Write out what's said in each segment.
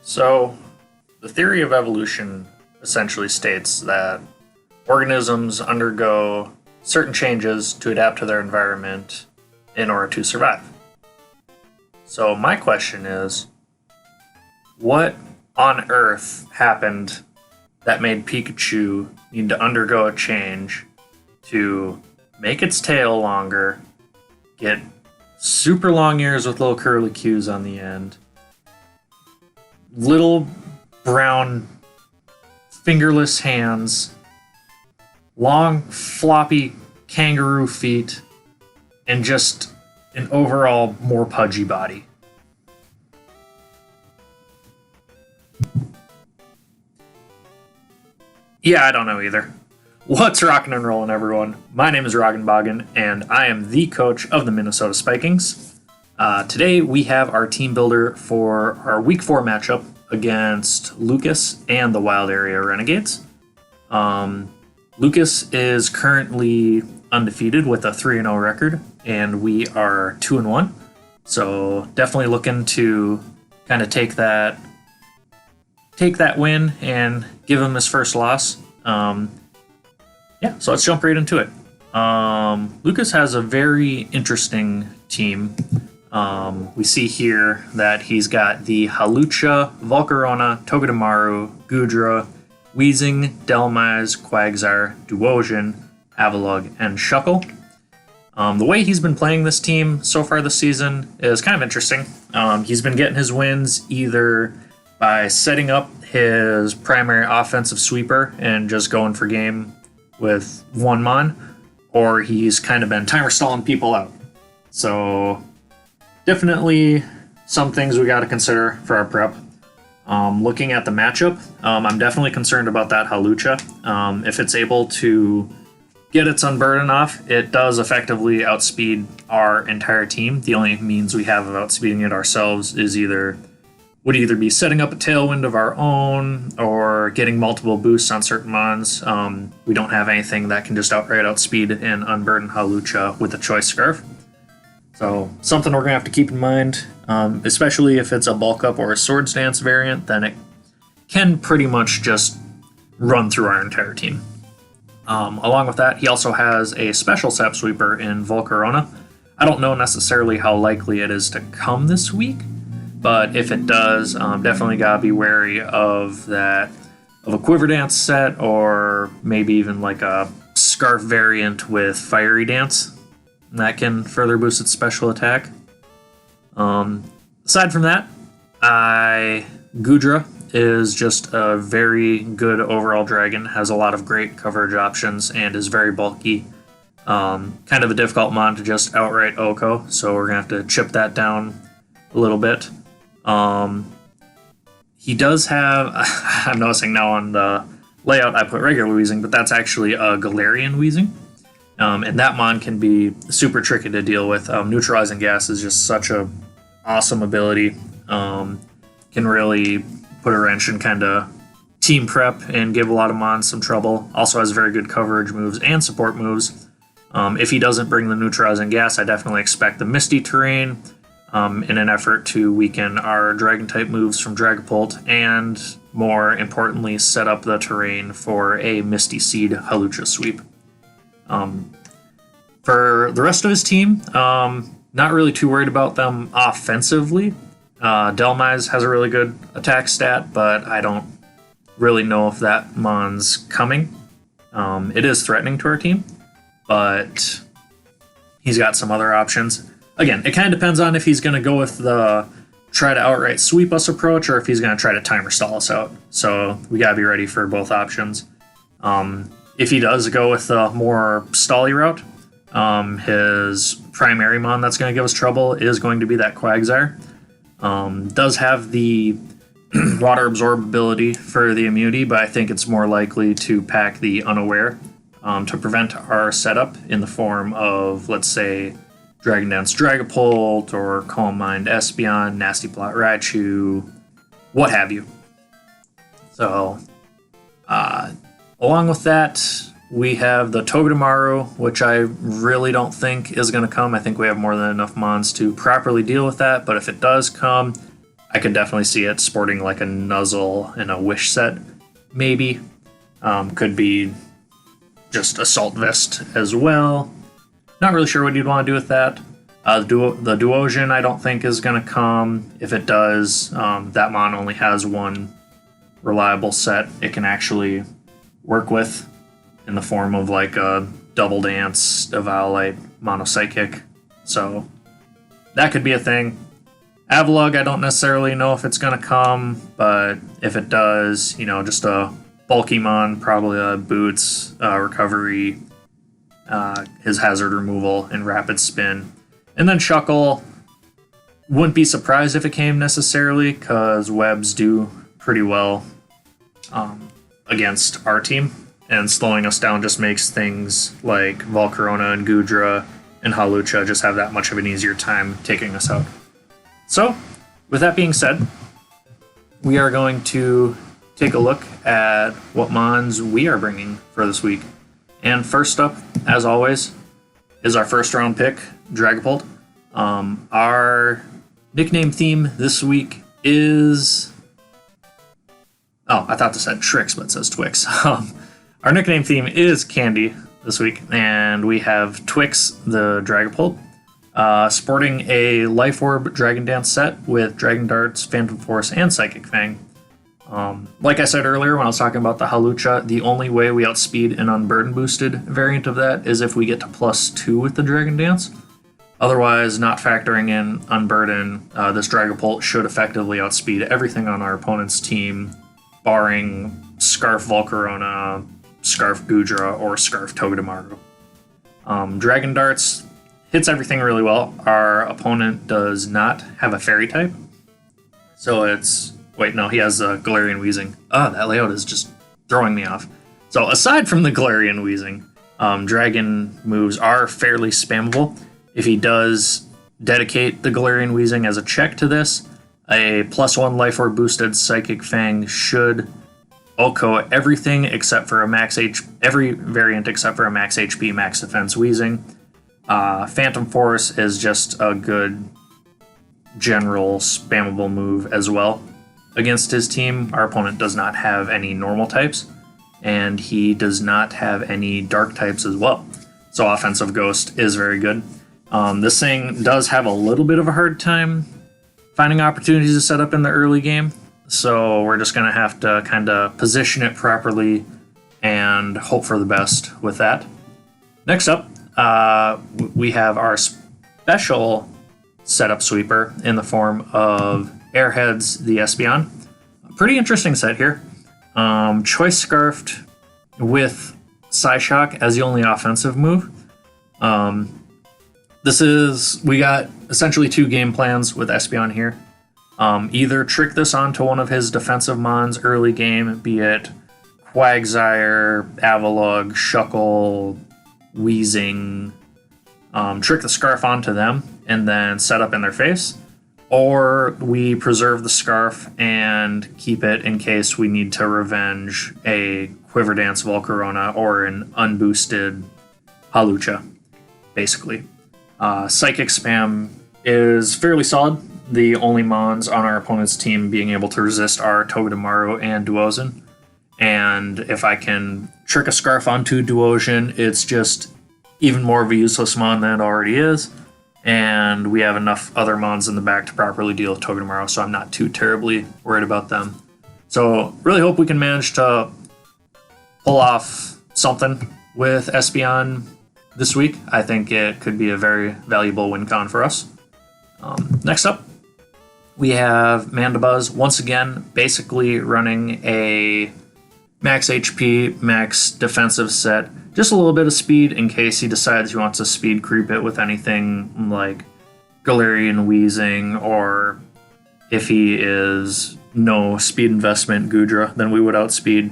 So, the theory of evolution essentially states that organisms undergo certain changes to adapt to their environment in order to survive. So, my question is, what on earth happened that made Pikachu need to undergo a change to make its tail longer, get super long ears with little curly cues on the end, little brown fingerless hands, long floppy kangaroo feet, and just an overall more pudgy body? Yeah, I don't know either. What's rockin' and rollin', everyone? My name is Roggen Boggin, and I am the coach of the Minnesota Spikings. Today we have our team builder for our Week 4 matchup against Lucas and the Wild Area Renegades. Lucas is currently undefeated with a 3-0 record, and we are 2-1. So definitely looking to kind of take that win and give him his first loss. So let's jump right into it. Lucas has a very interesting team. We see here that he's got the Hawlucha, Volcarona, Togedemaru, Goodra, Weezing, Dhelmise, Quagsire, Duosion, Avalugg, and Shuckle. The way he's been playing this team so far this season is kind of interesting. He's been getting his wins either by setting up his primary offensive sweeper and just going for game with one mon, or he's kind of been timer stalling people out. So definitely some things we got to consider for our prep. Looking at the matchup, I'm definitely concerned about that Hawlucha. If it's able to get its Unburden off, it does effectively outspeed our entire team. The only means we have of outspeeding it ourselves is would either be setting up a tailwind of our own or getting multiple boosts on certain mons. We don't have anything that can just outright outspeed and unburden Hawlucha with a choice scarf. So something we're going to have to keep in mind, especially if it's a bulk up or a swords dance variant, then it can pretty much just run through our entire team. Along with that, he also has a special sap sweeper in Volcarona. I don't know necessarily how likely it is to come this week, but if it does, definitely gotta be wary of a Quiver Dance set, or maybe even like a Scarf variant with Fiery Dance. That can further boost its special attack. Aside from that, Goodra is just a very good overall dragon, has a lot of great coverage options, and is very bulky. Kind of a difficult mon to just outright OHKO, so we're gonna have to chip that down a little bit. He does have, I'm noticing now on the layout I put regular Weezing, but that's actually a Galarian Weezing. And that mon can be super tricky to deal with. Neutralizing Gas is just such a awesome ability. Can really put a wrench in kind of team prep and give a lot of mons some trouble. Also has very good coverage moves and support moves. If he doesn't bring the Neutralizing Gas, I definitely expect the Misty terrain, in an effort to weaken our Dragon-type moves from Dragapult, and more importantly, set up the terrain for a Misty Seed Hawlucha sweep. For the rest of his team, not really too worried about them offensively. Dhelmise has a really good attack stat, but I don't really know if that mon's coming. It is threatening to our team, but he's got some other options. Again, it kind of depends on if he's going to go with the try to outright sweep us approach, or if he's going to try to timer stall us out. So we got to be ready for both options. If he does go with the more stally route, his primary mon that's going to give us trouble is going to be that Quagsire. Does have the water absorbability for the immunity, but I think it's more likely to pack the Unaware to prevent our setup in the form of, let's say, Dragon Dance Dragapult, or Calm Mind Espeon, Nasty Plot Raichu, what have you. So, along with that, we have the Togedemaru, which I really don't think is going to come. I think we have more than enough mons to properly deal with that, but if it does come, I could definitely see it sporting like a Nuzzle and a Wish set, maybe. Could be just Assault Vest as well. Not really sure what you'd want to do with that. The Duosian I don't think is going to come. If it does, that mon only has one reliable set it can actually work with in the form of like a Double Dance, a Violite, Mono Psychic. So that could be a thing. Avalugg, I don't necessarily know if it's going to come, but if it does, just a bulky mon, probably a Boots, recovery, his hazard removal, and rapid spin. And then Shuckle, wouldn't be surprised if it came necessarily, because webs do pretty well against our team, and slowing us down just makes things like Volcarona and Goodra and Hawlucha just have that much of an easier time taking us out. So, with that being said, we are going to take a look at what mons we are bringing for this week. And first up, as always, is our first round pick, Dragapult. Our nickname theme this week is... Oh, I thought this said Trix, but it says Twix. Our nickname theme is Candy this week, and we have Twix, the Dragapult, sporting a Life Orb Dragon Dance set with Dragon Darts, Phantom Force, and Psychic Fang. Like I said earlier when I was talking about the Hawlucha, the only way we outspeed an Unburden boosted variant of that is if we get to +2 with the Dragon Dance. Otherwise, not factoring in Unburden, this Dragapult should effectively outspeed everything on our opponent's team, barring Scarf Volcarona, Scarf Goodra, or Scarf Togedemaru. Dragon Darts hits everything really well. Our opponent does not have a Fairy type, so it's... Wait, no, he has Galarian Weezing. That layout is just throwing me off. So aside from the Galarian Weezing, Dragon moves are fairly spammable. If he does dedicate the Galarian Weezing as a check to this, a +1 Life Orb boosted Psychic Fang should OHKO everything except for every variant except for a max HP, max defense Weezing. Phantom Force is just a good general spammable move as well. Against his team, our opponent does not have any normal types, and he does not have any dark types as well. So Offensive Ghost is very good. This thing does have a little bit of a hard time finding opportunities to set up in the early game, so we're just going to have to kind of position it properly and hope for the best with that. Next up, we have our special setup sweeper in the form of Airheads, the Espeon. A pretty interesting set here. Choice Scarfed with Psyshock as the only offensive move. We got essentially 2 game plans with Espeon here. Either trick this onto one of his defensive mons early game, be it Quagsire, Avalugg, Shuckle, Weezing, trick the Scarf onto them and then set up in their face. Or we preserve the Scarf and keep it in case we need to revenge a Quiver Dance Volcarona or an unboosted Hawlucha, basically. Psychic Spam is fairly solid. The only mons on our opponent's team being able to resist are Togedemaru and Duosian. And if I can trick a Scarf onto Duosian, it's just even more of a useless mon than it already is. And we have enough other mons in the back to properly deal with Togedemaru, so I'm not too terribly worried about them. So really hope we can manage to pull off something with Espeon this week. I think it could be a very valuable win con for us. Next up, we have Mandibuzz, once again, basically running a max HP, max defensive set. Just a little bit of speed in case he decides he wants to speed creep it with anything like Galarian Weezing, or if he is no speed investment Goodra, then we would outspeed.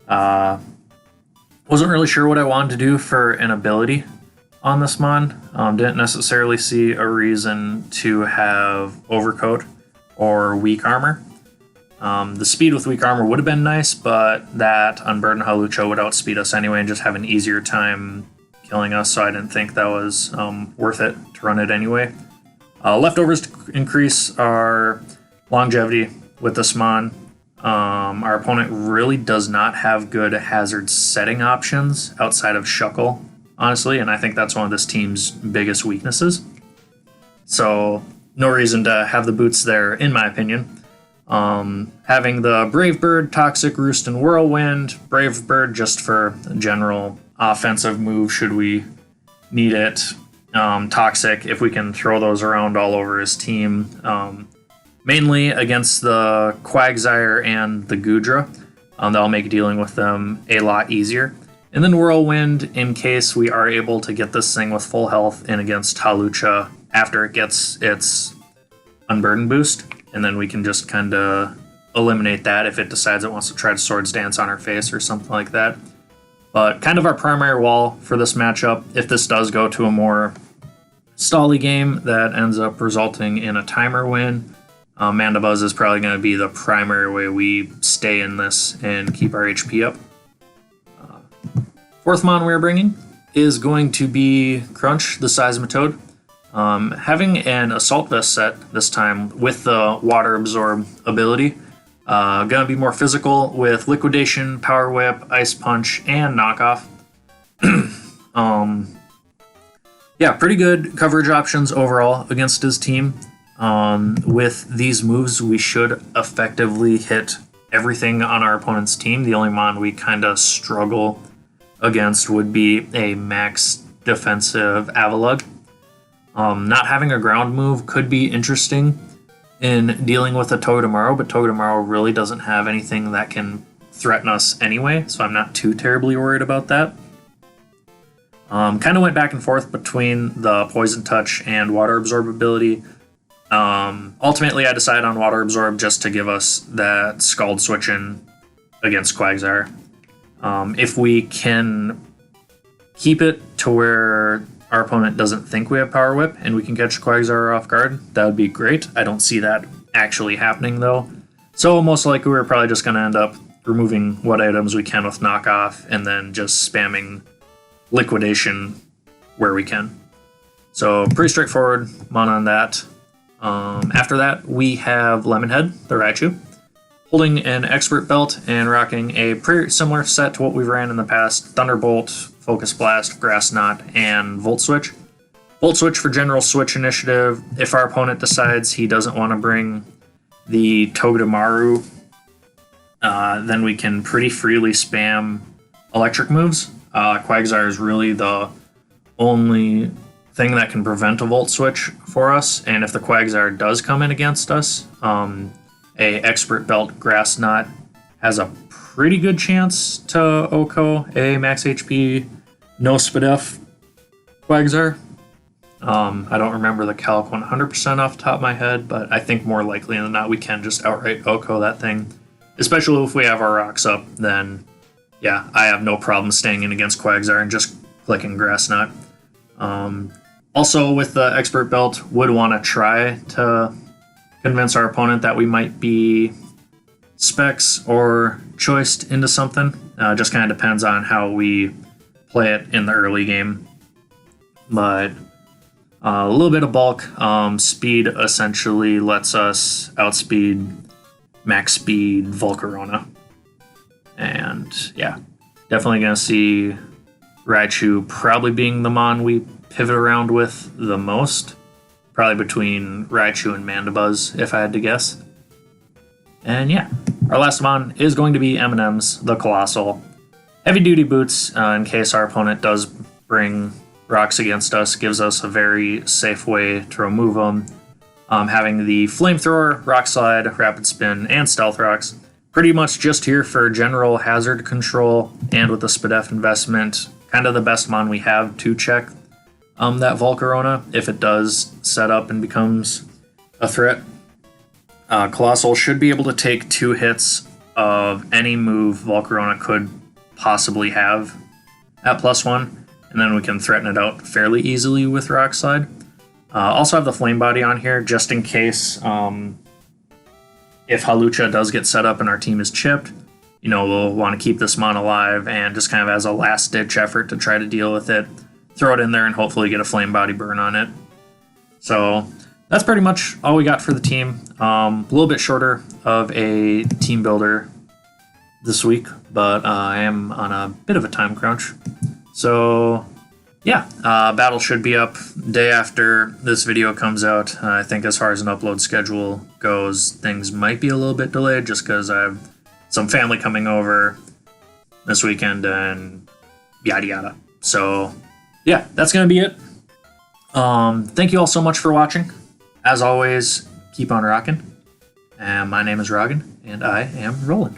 Wasn't really sure what I wanted to do for an ability on this mon. Didn't necessarily see a reason to have Overcoat or Weak Armor. The speed with Weak Armor would have been nice, but that Unburden Hawlucha would outspeed us anyway and just have an easier time killing us, so I didn't think that was worth it to run it anyway. Leftovers to increase our longevity with this mon. Our opponent really does not have good hazard setting options outside of Shuckle, honestly, and I think that's one of this team's biggest weaknesses. So no reason to have the boots there, in my opinion. Having the Brave Bird, Toxic, Roost, and Whirlwind. Brave Bird just for general offensive move should we need it. Toxic if we can throw those around all over his team. Mainly against the Quagsire and the Goodra. That'll make dealing with them a lot easier. And then Whirlwind in case we are able to get this thing with full health in against Hawlucha after it gets its Unburden boost. And then we can just kind of eliminate that if it decides it wants to try to Swords Dance on our face or something like that. But kind of our primary wall for this matchup, if this does go to a more stally game that ends up resulting in a timer win, Mandibuzz is probably going to be the primary way we stay in this and keep our HP up. Fourth mon we're bringing is going to be Crunch, the Seismitoad. Having an Assault Vest set this time with the Water Absorb ability. Gonna be more physical with Liquidation, Power Whip, Ice Punch, and Knockoff. Yeah, pretty good coverage options overall against his team. With these moves, we should effectively hit everything on our opponent's team. The only mon we kind of struggle against would be a max defensive Avalugg. Not having a ground move could be interesting in dealing with a Togedemaru, but Togedemaru really doesn't have anything that can threaten us anyway, so I'm not too terribly worried about that. Kind of went back and forth between the Poison Touch and Water Absorb ability. Ultimately, I decided on Water Absorb just to give us that Scald switch in against Quagsire. If we can keep it to where our opponent doesn't think we have Power Whip and we can catch Quagsire off guard, that would be great. I don't see that actually happening though. So most likely we're probably just going to end up removing what items we can with Knockoff and then just spamming Liquidation where we can. So pretty straightforward mon on that. After that, we have Lemonhead, the Raichu, holding an Expert Belt and rocking a pretty similar set to what we ran in the past: Thunderbolt, Focus Blast, Grass Knot, and Volt Switch. Volt Switch for general switch initiative. If our opponent decides he doesn't want to bring the Togedemaru, then we can pretty freely spam electric moves. Quagsire is really the only thing that can prevent a Volt Switch for us, and if the Quagsire does come in against us, a Expert Belt Grass Knot has a pretty good chance to OHKO a max HP, no SPDF Quagsire. I don't remember the calc 100% off the top of my head, but I think more likely than not we can just outright OHKO that thing. Especially if we have our rocks up, then yeah, I have no problem staying in against Quagsire and just clicking Grass Knot. Also, with the Expert Belt, would want to try to convince our opponent that we might be specs or choiced into something. Just kind of depends on how we play it in the early game. But a little bit of bulk. Speed essentially lets us outspeed max speed Volcarona. And yeah, definitely going to see Raichu probably being the mon we pivot around with the most. Probably between Raichu and Mandibuzz, if I had to guess. And yeah, our last mon is going to be M&M's, the Colossal. Heavy duty boots, in case our opponent does bring rocks against us, gives us a very safe way to remove them. Having the Flamethrower, Rock Slide, Rapid Spin, and Stealth Rocks. Pretty much just here for general hazard control, and with the SPDF investment, kind of the best mon we have to check that Volcarona if it does set up and becomes a threat. Colossal should be able to take 2 hits of any move Volcarona could possibly have at +1, and then we can threaten it out fairly easily with Rock Slide. Also have the Flame Body on here just in case if Hawlucha does get set up and our team is chipped, we'll want to keep this mon alive and just kind of as a last-ditch effort to try to deal with it, throw it in there and hopefully get a Flame Body burn on it. So that's pretty much all we got for the team. A little bit shorter of a team builder this week, but I am on a bit of a time crunch. So yeah, battle should be up day after this video comes out. I think as far as an upload schedule goes, things might be a little bit delayed just because I have some family coming over this weekend and yada yada. So yeah, that's gonna be it. Thank you all so much for watching. As always, keep on rocking. And my name is Roggen, and I am rolling.